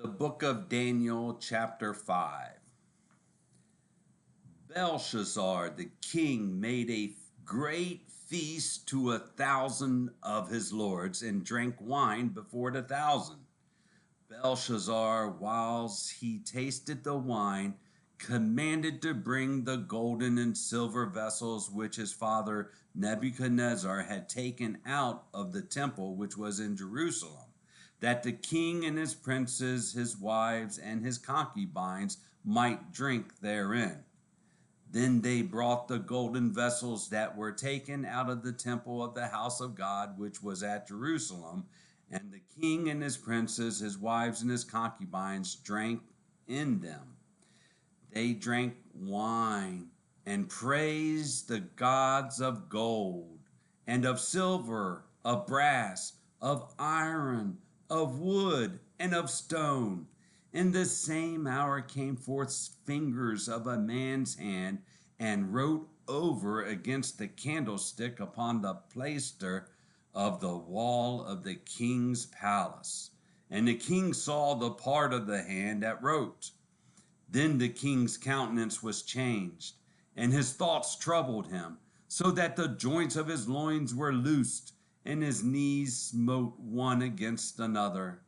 The book of Daniel, chapter 5. Belshazzar the king made a great feast to 1,000 of his lords and drank wine before the 1,000. Belshazzar, whilst he tasted the wine, commanded to bring the golden and silver vessels which his father Nebuchadnezzar had taken out of the temple which was in Jerusalem, that the king and his princes, his wives, and his concubines might drink therein. Then they brought the golden vessels that were taken out of the temple of the house of God, which was at Jerusalem, and the king and his princes, his wives, and his concubines drank in them. They drank wine and praised the gods of gold and of silver, of brass, of iron, of wood, and of stone. In the same hour came forth fingers of a man's hand and wrote over against the candlestick upon the plaister of the wall of the king's palace. And the king saw the part of the hand that wrote. Then the king's countenance was changed, and his thoughts troubled him, so that the joints of his loins were loosed, and his knees smote one against another.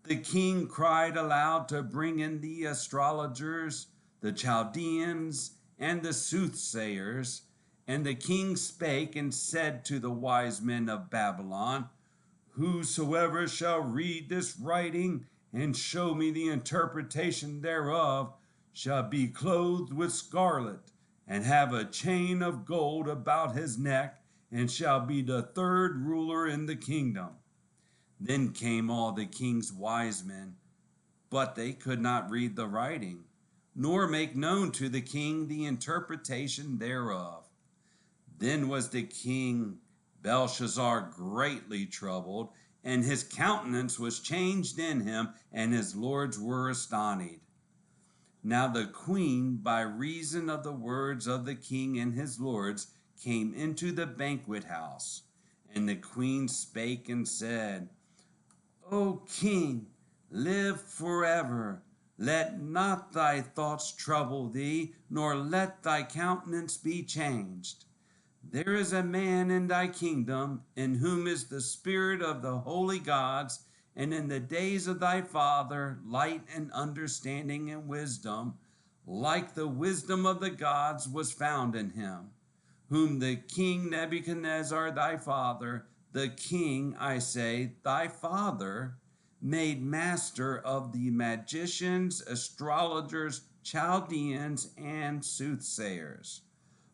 The king cried aloud to bring in the astrologers, the Chaldeans, and the soothsayers. And the king spake and said to the wise men of Babylon, Whosoever shall read this writing and show me the interpretation thereof shall be clothed with scarlet, and have a chain of gold about his neck, and shall be the third ruler in the kingdom. Then came all the king's wise men, but they could not read the writing, nor make known to the king the interpretation thereof. Then was the king Belshazzar greatly troubled, and his countenance was changed in him, and his lords were astonished. Now the queen, by reason of the words of the king and his lords, came into the banquet house. And the queen spake and said, O king, live forever. Let not thy thoughts trouble thee, nor let thy countenance be changed. There is a man in thy kingdom, in whom is the spirit of the holy gods, and in the days of thy father light and understanding and wisdom, like the wisdom of the gods, was found in him, whom the king Nebuchadnezzar thy father, the king, I say, thy father, made master of the magicians, astrologers, Chaldeans, and soothsayers.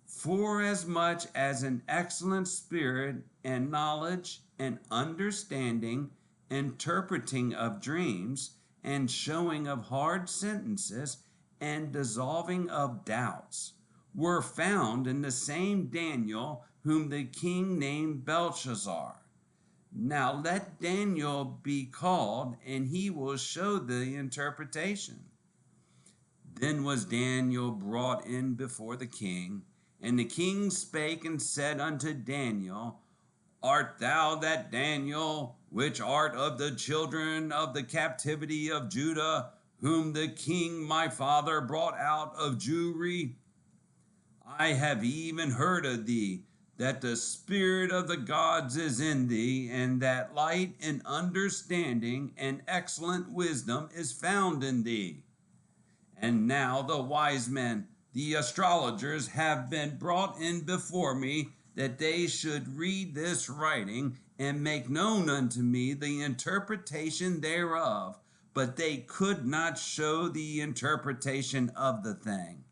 Forasmuch as an excellent spirit and knowledge and understanding, interpreting of dreams, and showing of hard sentences, and dissolving of doubts, were found in the same Daniel, whom the king named Belshazzar. Now let Daniel be called, and he will show the interpretation. Then was Daniel brought in before the king, and the king spake and said unto Daniel, Art thou that Daniel, which art of the children of the captivity of Judah, whom the king my father brought out of Jewry? I have even heard of thee, that the spirit of the gods is in thee, and that light and understanding and excellent wisdom is found in thee. And now the wise men, the astrologers, have been brought in before me, that they should read this writing and make known unto me the interpretation thereof, but they could not show the interpretation of the thing.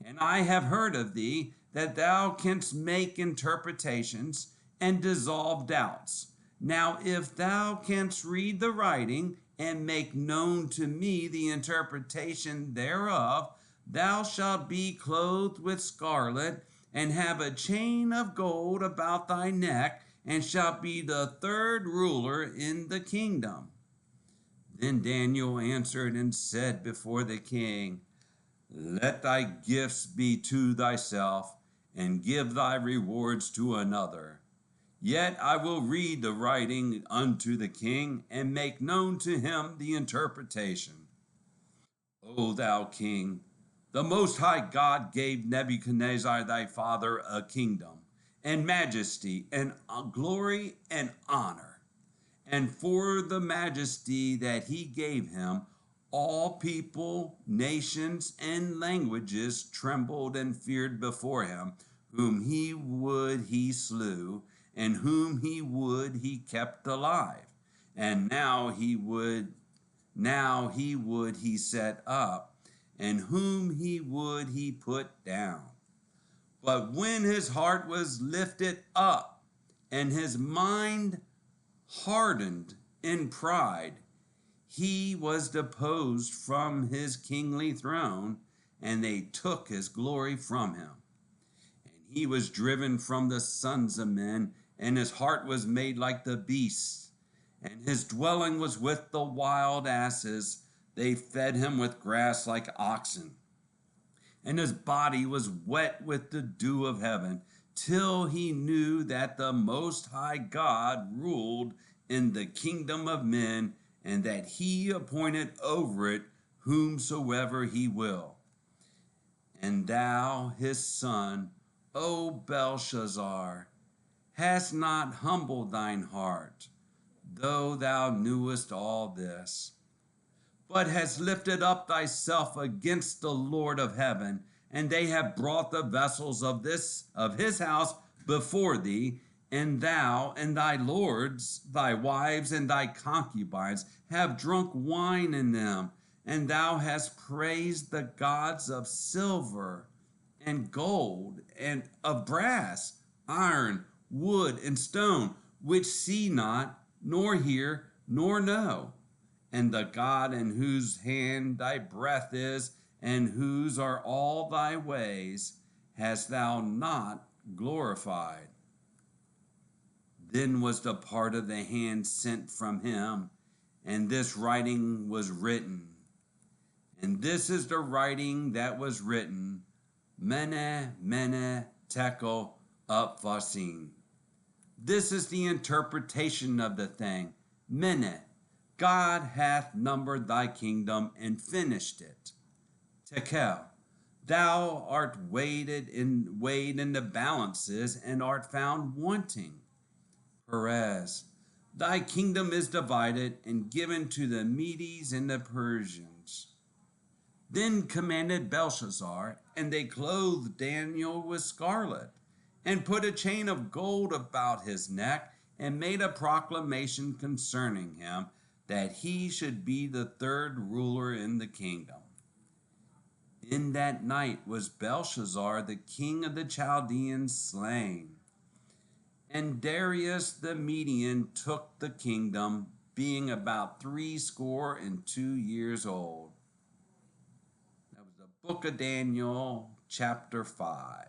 And I have heard of thee, that thou canst make interpretations and dissolve doubts. Now if thou canst read the writing and make known to me the interpretation thereof, thou shalt be clothed with scarlet, and have a chain of gold about thy neck, and shalt be the third ruler in the kingdom. Then Daniel answered and said before the king, Let thy gifts be to thyself, and give thy rewards to another. Yet I will read the writing unto the king, and make known to him the interpretation. O thou king, the Most High God gave Nebuchadnezzar thy father a kingdom, and majesty, and glory, and honor. And for the majesty that he gave him, all people, nations, and languages trembled and feared before him. Whom he would he slew, and whom he would he kept alive. And now he would he set up, and whom he would he put down. But when his heart was lifted up, and his mind hardened in pride, he was deposed from his kingly throne, and they took his glory from him. And he was driven from the sons of men, and his heart was made like the beasts, and his dwelling was with the wild asses. They fed him with grass like oxen, and his body was wet with the dew of heaven, till he knew that the Most High God ruled in the kingdom of men, and that he appointed over it whomsoever he will. And thou, his son, O Belshazzar, hast not humbled thine heart, though thou knewest all this, but hast lifted up thyself against the Lord of heaven, and they have brought the vessels of his house before thee, and thou and thy lords, thy wives and thy concubines have drunk wine in them, and thou hast praised the gods of silver and gold, and of brass, iron, wood, and stone, which see not, nor hear, nor know. And the God in whose hand thy breath is, and whose are all thy ways, hast thou not glorified. Then was the part of the hand sent from him, and this writing was written. And this is the writing that was written: Mene, Mene, Tekel, Upharsin. This is the interpretation of the thing. Mene, God hath numbered thy kingdom and finished it. Tekel, thou art weighed in the balances and art found wanting. Perez, thy kingdom is divided and given to the Medes and the Persians. Then commanded Belshazzar, and they clothed Daniel with scarlet, and put a chain of gold about his neck, and made a proclamation concerning him, that he should be the third ruler in the kingdom. In that night was Belshazzar, the king of the Chaldeans, slain. And Darius the Median took the kingdom, being about 62 old. That was the book of Daniel, chapter 5.